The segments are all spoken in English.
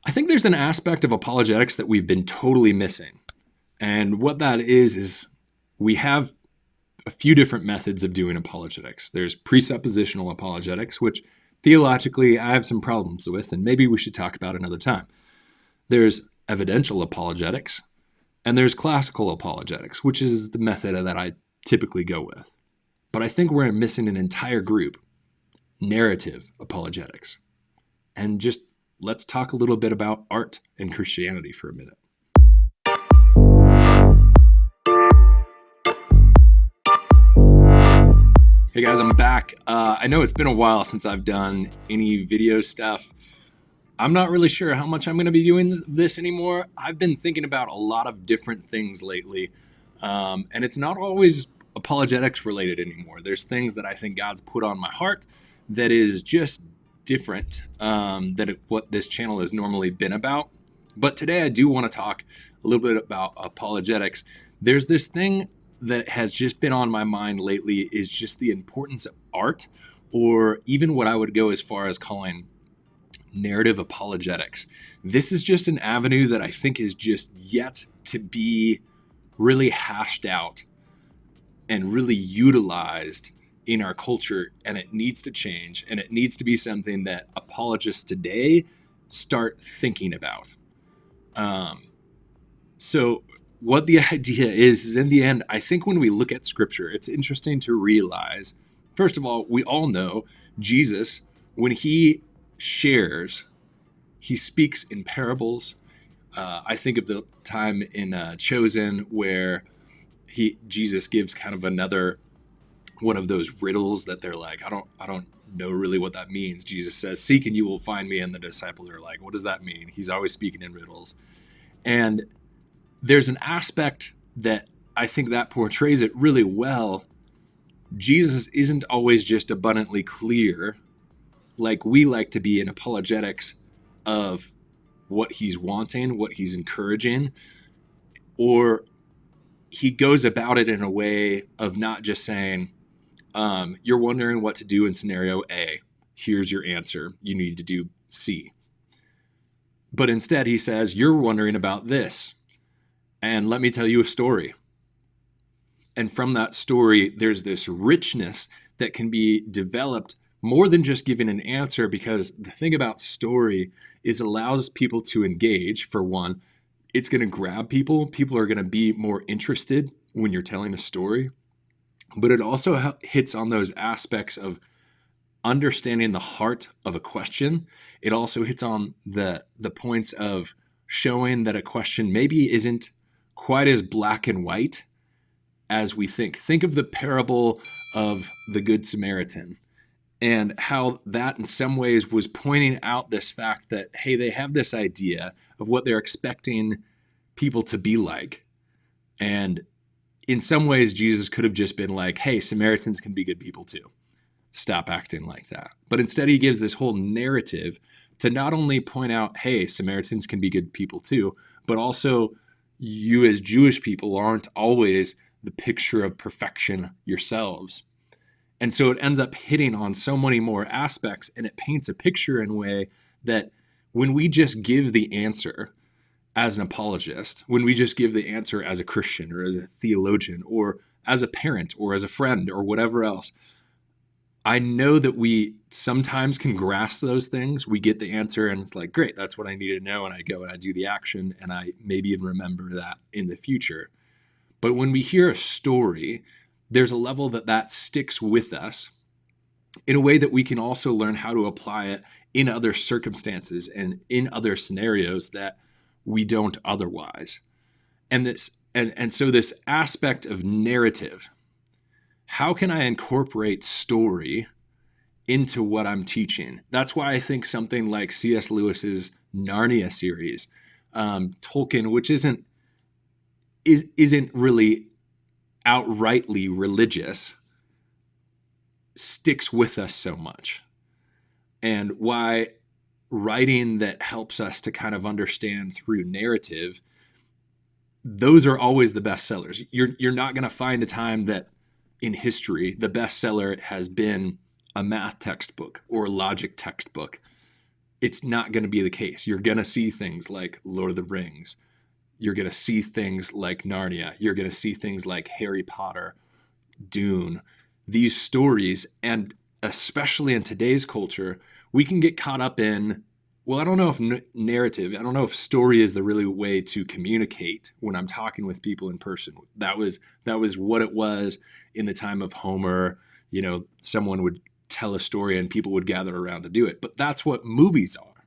I think there's an aspect of apologetics that we've been totally missing. And what that is we have a few different methods of doing apologetics. There's presuppositional apologetics, which theologically I have some problems with, and maybe we should talk about another time. There's evidential apologetics, and there's classical apologetics, which is the method that I typically go with. But I think we're missing an entire group, narrative apologetics. And just let's talk a little bit about art and Christianity for a minute. Hey guys, I'm back. I know it's been a while since I've done any video stuff. I'm not really sure how much I'm going to be doing this anymore. I've been thinking about a lot of different things lately, and it's not always apologetics related anymore. There's things that I think God's put on my heart that is just different than what this channel has normally been about. But today I do want to talk a little bit about apologetics. There's this thing that has just been on my mind lately is just the importance of art, or even what I would go as far as calling narrative apologetics. This is just an avenue that I think is just yet to be really hashed out and really utilized in our culture, and it needs to change, and it needs to be something that apologists today start thinking about. So what the idea is in the end, I think when we look at scripture, it's interesting to realize, first of all, we all know Jesus, when he shares, he speaks in parables. I think of the time in Chosen where Jesus gives kind of another one of those riddles that they're like, I don't know really what that means. Jesus says, "Seek and you will find me," and the disciples are like, "What does that mean?" He's always speaking in riddles, and there's an aspect that I think that portrays it really well. Jesus isn't always just abundantly clear like we like to be in apologetics of what he's wanting, what he's encouraging, or he goes about it in a way of not just saying, you're wondering what to do in scenario A. Here's your answer. You need to do C. But instead, he says, you're wondering about this. And let me tell you a story. And from that story, there's this richness that can be developed more than just giving an answer, because the thing about story is it allows people to engage. For one, it's going to grab people. People are going to be more interested when you're telling a story. But it also hits on those aspects of understanding the heart of a question. It also hits on the points of showing that a question maybe isn't quite as black and white as we think. Think of the parable of the Good Samaritan and how that in some ways was pointing out this fact that, hey, they have this idea of what they're expecting people to be like. And in some ways, Jesus could have just been like, hey, Samaritans can be good people too. Stop acting like that. But instead, he gives this whole narrative to not only point out, hey, Samaritans can be good people too, but also you as Jewish people aren't always the picture of perfection yourselves. And so it ends up hitting on so many more aspects, and it paints a picture in a way that when we just give the answer as an apologist, when we just give the answer as a Christian or as a theologian or as a parent or as a friend or whatever else, I know that we sometimes can grasp those things. We get the answer and it's like, great, that's what I need to know. And I go and I do the action and I maybe even remember that in the future. But when we hear a story, there's a level that sticks with us in a way that we can also learn how to apply it in other circumstances and in other scenarios that we don't otherwise. And so this aspect of narrative, how can I incorporate story into what I'm teaching? That's why I think something like C.S. Lewis's Narnia series, Tolkien, which isn't really outrightly religious, sticks with us so much. And why writing that helps us to kind of understand through narrative, those are always the best sellers. You're not going to find a time that in history the bestseller has been a math textbook or a logic textbook. it's not going to be the case. You're going to see things like Lord of the Rings. You're going to see things like Narnia. You're going to see things like Harry Potter, Dune, these stories. And especially in today's culture, we can get caught up in, well, I don't know if narrative, I don't know if story is the really way to communicate when I'm talking with people in person. That was what it was in the time of Homer. Someone would tell a story and people would gather around to do it. But that's what movies are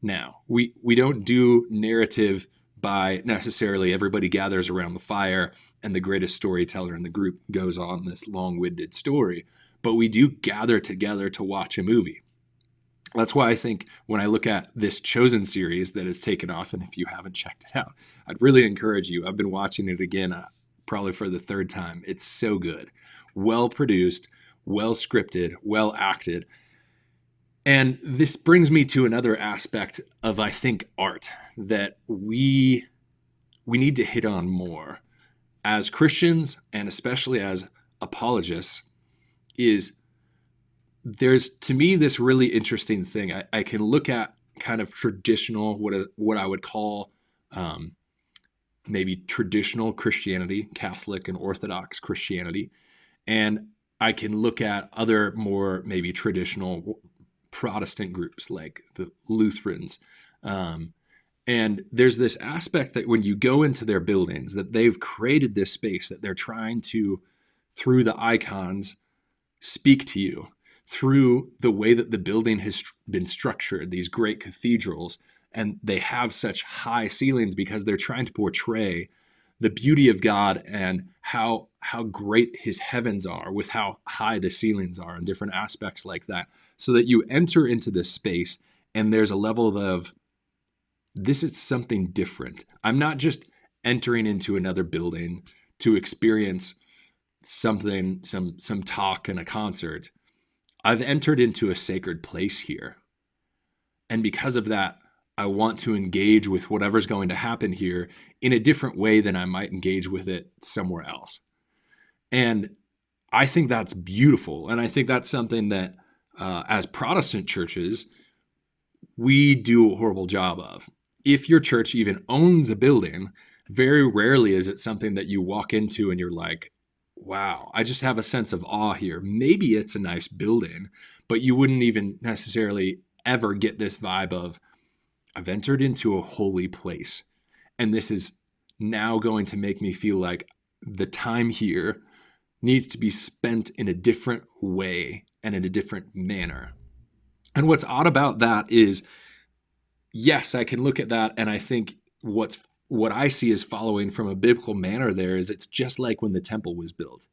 now. We don't do narrative by necessarily everybody gathers around the fire and the greatest storyteller in the group goes on this long-winded story, but we do gather together to watch a movie. That's why I think when I look at this Chosen series that has taken off, and if you haven't checked it out, I'd really encourage you. I've been watching it again, probably for the third time. It's so good. Well produced, well scripted, well acted. And this brings me to another aspect of, I think, art that we need to hit on more as Christians and especially as apologists. Is there's, to me, this really interesting thing. I can look at kind of traditional, what I would call maybe traditional Christianity, Catholic and Orthodox Christianity, and I can look at other more maybe traditional Protestant groups like the Lutherans. And there's this aspect that when you go into their buildings, that they've created this space that they're trying to, through the icons, speak to you, through the way that the building has been structured, these great cathedrals, and they have such high ceilings because they're trying to portray the beauty of God and how great his heavens are with how high the ceilings are and different aspects like that, so that you enter into this space and there's a level of, this is something different. I'm not just entering into another building to experience something, some talk and a concert. I've entered into a sacred place here. And because of that, I want to engage with whatever's going to happen here in a different way than I might engage with it somewhere else. And I think that's beautiful. And I think that's something that, as Protestant churches, we do a horrible job of. If your church even owns a building, very rarely is it something that you walk into and you're like, wow, I just have a sense of awe here. Maybe it's a nice building, but you wouldn't even necessarily ever get this vibe of, I've entered into a holy place. And this is now going to make me feel like the time here needs to be spent in a different way and in a different manner. And what's odd about that is, yes, I can look at that and I think what I see as following from a biblical manner there is, it's just like when the temple was built,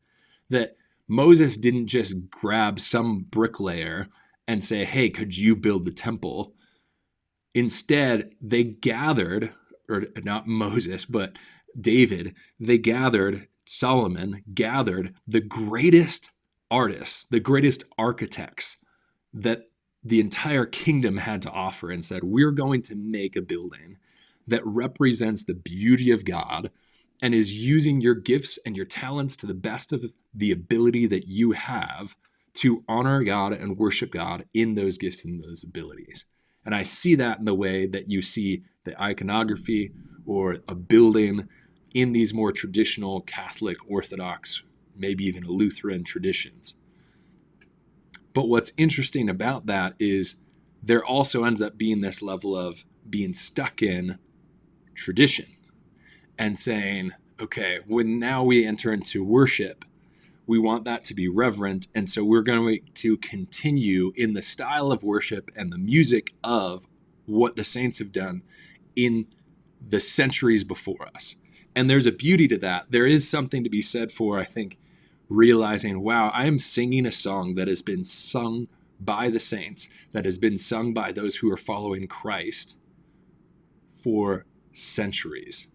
that Moses didn't just grab some bricklayer and say, hey, could you build the temple? Instead, they gathered, or not Moses, but David, Solomon gathered the greatest artists, the greatest architects that the entire kingdom had to offer and said, we're going to make a building that represents the beauty of God and is using your gifts and your talents to the best of the ability that you have to honor God and worship God in those gifts and those abilities. And I see that in the way that you see the iconography or a building in these more traditional Catholic, Orthodox, maybe even Lutheran traditions. But what's interesting about that is there also ends up being this level of being stuck in tradition and saying, okay, when now we enter into worship, we want that to be reverent. And so we're going to continue in the style of worship and the music of what the saints have done in the centuries before us. And there's a beauty to that. There is something to be said for, I think, realizing, wow, I am singing a song that has been sung by the saints, that has been sung by those who are following Christ for centuries.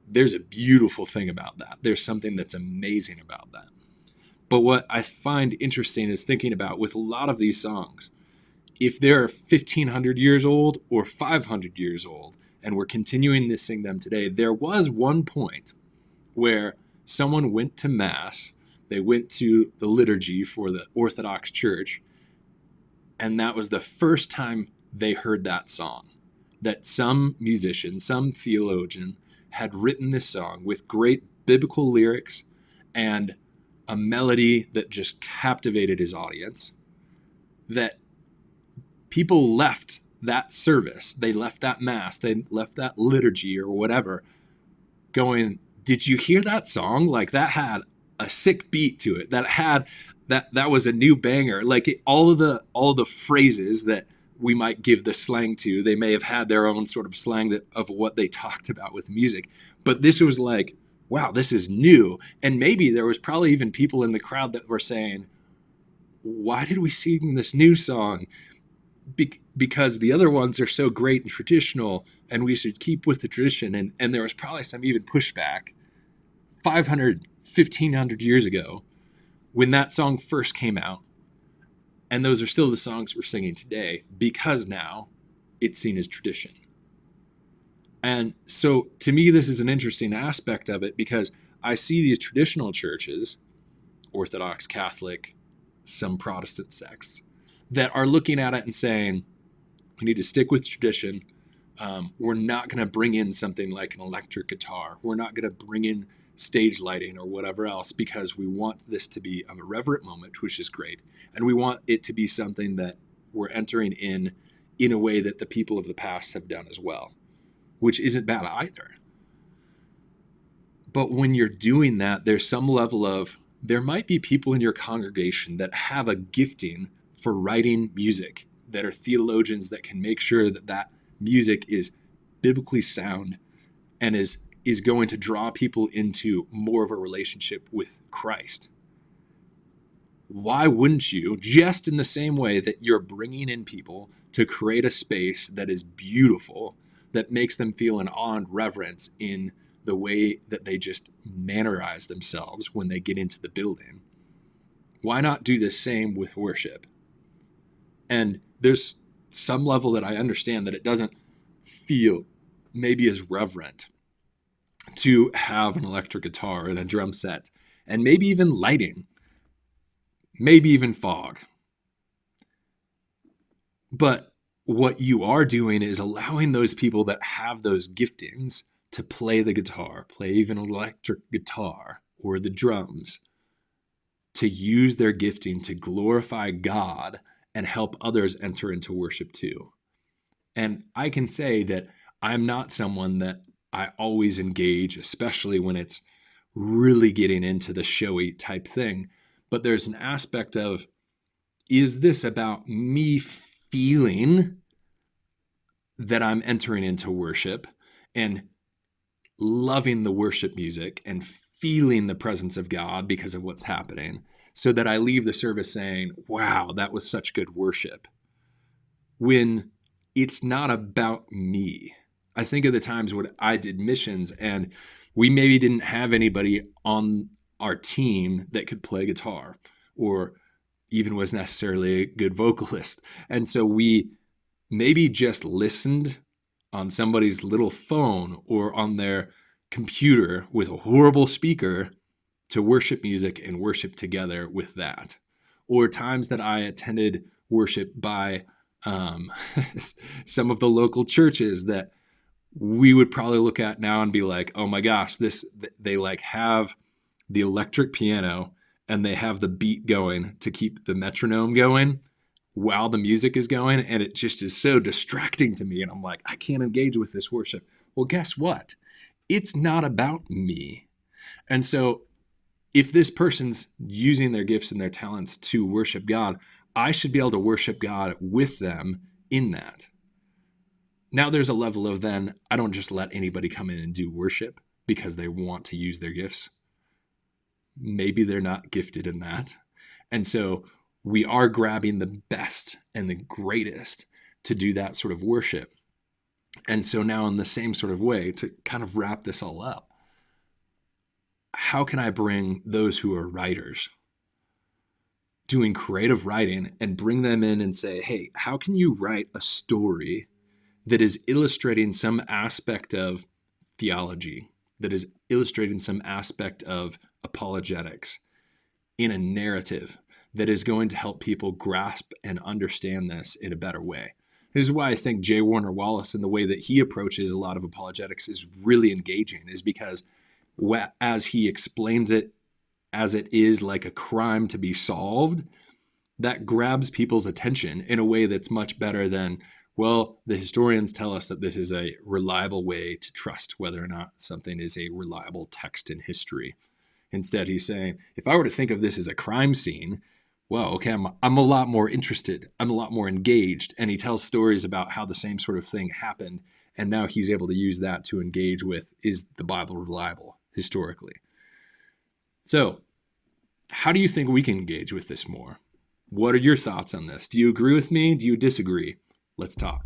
There's a beautiful thing about that. There's something that's amazing about that. But what I find interesting is thinking about with a lot of these songs, if they're 1,500 years old or 500 years old, and we're continuing to sing them today, there was one point where someone went to Mass, they went to the liturgy for the Orthodox Church, and that was the first time they heard that song, that some musician, some theologian had written this song with great biblical lyrics and a melody that just captivated his audience, that people left that service, they left that mass, they left that liturgy or whatever, going, did you hear that song? Like, that had a sick beat to it. That was a new banger. Like, all of the phrases that we might give the slang to, they may have had their own sort of slang of what they talked about with music. But this was like, wow, this is new. And maybe there was probably even people in the crowd that were saying, why did we sing this new song? Because the other ones are so great and traditional, and we should keep with the tradition. And there was probably some even pushback 500, 1,500 years ago when that song first came out. And those are still the songs we're singing today because now it's seen as tradition. And so to me, this is an interesting aspect of it because I see these traditional churches, Orthodox, Catholic, some Protestant sects, that are looking at it and saying, we need to stick with tradition. We're not going to bring in something like an electric guitar. We're not going to bring in stage lighting or whatever else because we want this to be a reverent moment, which is great. And we want it to be something that we're entering in a way that the people of the past have done as well, which isn't bad either. But when you're doing that, there's some level of, there might be people in your congregation that have a gifting for writing music, that are theologians that can make sure that that music is biblically sound and is going to draw people into more of a relationship with Christ. Why wouldn't you, just in the same way that you're bringing in people to create a space that is beautiful, that makes them feel an awe and reverence in the way that they just mannerize themselves when they get into the building? Why not do the same with worship? And there's some level that I understand that it doesn't feel maybe as reverent to have an electric guitar and a drum set, and maybe even lighting, maybe even fog. But what you are doing is allowing those people that have those giftings to play the guitar, play even an electric guitar or the drums, to use their gifting to glorify God and help others enter into worship too. And I can say that I'm not someone that I always engage, especially when it's really getting into the showy type thing. But there's an aspect of, is this about me feeling that I'm entering into worship and loving the worship music and feeling the presence of God because of what's happening, so that I leave the service saying, wow, that was such good worship, when it's not about me. I think of the times when I did missions and we maybe didn't have anybody on our team that could play guitar or even was necessarily a good vocalist. And so we maybe just listened on somebody's little phone or on their computer with a horrible speaker to worship music and worship together with that. Or times that I attended worship by some of the local churches that we would probably look at now and be like, oh my gosh, they like have the electric piano and they have the beat going to keep the metronome going while the music is going, and it just is so distracting to me, and I'm like, I can't engage with this worship. Well, guess what? It's not about me. And so if this person's using their gifts and their talents to worship God, I should be able to worship God with them in that. Now there's a level of, then I don't just let anybody come in and do worship because they want to use their gifts. Maybe they're not gifted in that. And so we are grabbing the best and the greatest to do that sort of worship. And so now, in the same sort of way, to kind of wrap this all up, how can I bring those who are writers doing creative writing and bring them in and say, hey, how can you write a story that is illustrating some aspect of theology, that is illustrating some aspect of apologetics in a narrative that is going to help people grasp and understand this in a better way? This is why I think J. Warner Wallace and the way that he approaches a lot of apologetics is really engaging, is because as he explains it as it is like a crime to be solved, that grabs people's attention in a way that's much better than, well, the historians tell us that this is a reliable way to trust whether or not something is a reliable text in history. Instead, he's saying, if I were to think of this as a crime scene, well, okay, I'm a lot more interested. I'm a lot more engaged. And he tells stories about how the same sort of thing happened. And now he's able to use that to engage with, is the Bible reliable historically? So, how do you think we can engage with this more? What are your thoughts on this? Do you agree with me? Do you disagree? Let's talk.